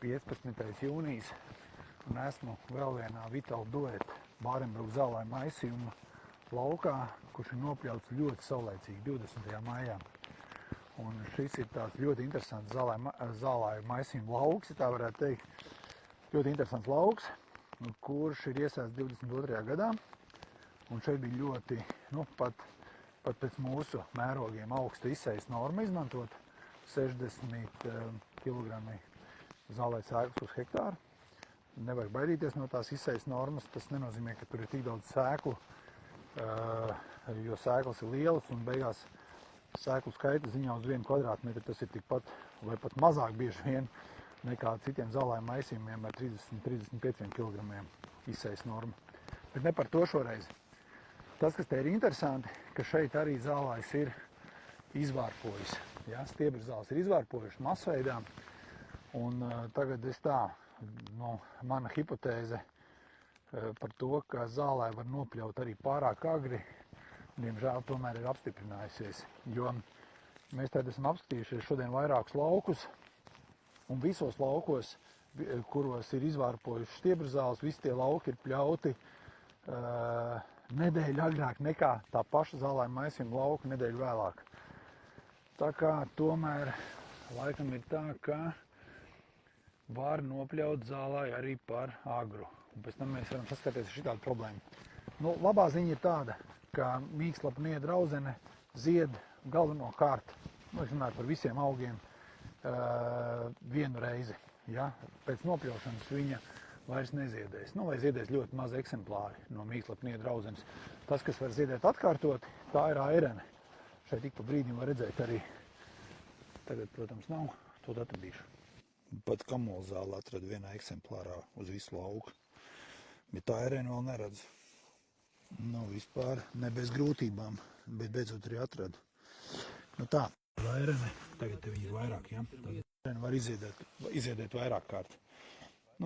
15. jūnijas un esmu vēl vienā Vitala dueta Bārenbruka zālāju maisījuma laukā, kurš ir nopļauts ļoti saulēcīgi 20. maijā. Un šis ir tāds ļoti interesants zālāju maisījuma lauks, ja tā varētu teikt. Ļoti interesants lauks, kurš ir iesēsts 22. gadā. Un šeit bija ļoti, pat pēc mūsu mērogiem augsta izsejas norma izmantot 60 kg zālēju sēklas uz hektāru. Nevajag baidīties no tās izsejas normas, tas nenozīmē, ka tur ir tik daudz sēklu, jo sēklas ir lielas un beigās sēklu skaita ziņā uz 1 kvadrātmetru tas ir tikpat vai pat mazāk bieži vien nekā citiem zālāju maisījumiem ar 30-35 kg izsejas norma. Bet ne par to šoreiz. Tas, kas te ir interesanti, ka šeit arī zālājs ir izvārpojis. Ja? Stiebru zāles ir izvārpojuši masveidā. Un tagad mana hipotēze par to, ka zālē var nopļaut arī pārāk agri, diemžēl tomēr ir apstiprinājusies. Jo mēs tad esam apskatījušies šodien vairākus laukus, un visos laukos, kuros ir izvārpojuši stiebru zāles, visi tie lauki ir pļauti nedēļu agrāk nekā tā paša zālāju maisījuma lauka nedēļu vēlāk. Tā kā tomēr laikam ir tā, ka var nopļaut zālāju arī par agru. Un pēc tam mēs varam saskaties ar šitādu problēmu. Labā ziņa ir tāda, ka mīkslapniedra audzene zied galvenokārt, es runāju par visiem augiem, vienu reizi. Ja? Pēc nopļaušanas viņa vairs neziedēs. Vai ziedēs ļoti maz eksemplāri no mīkslapniedra audzenes. Tas, kas var ziedēt atkārtoti, tā ir airene. Šeit ik pa brīdim var redzēt arī, tagad, protams, nav, to atradīšu. Pat kamolzāli atradu vienā eksemplārā uz visu lauku, bet tā airene vēl neredz. Vispār ne bez grūtībām, bet beidzot arī atradu. Tā, airene, tagad te viņi ir vairāk, ja? Tad airene var iziedēt vairāk kārt.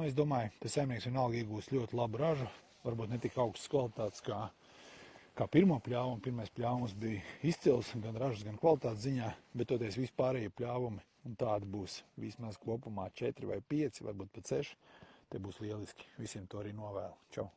Es domāju, ka saimnieks vienalga iegūs ļoti labu ražu, varbūt ne tik augstas kvalitātes kā pirmo pļāvumu. Pirmais pļāvums bija izcils gan ražas, gan kvalitātes ziņā, bet toties vispārējie pļāvumi, un tādi būs vismaz kopumā 4 vai 5, varbūt pat 6, te būs lieliski. Visiem to arī novēlu. Čau!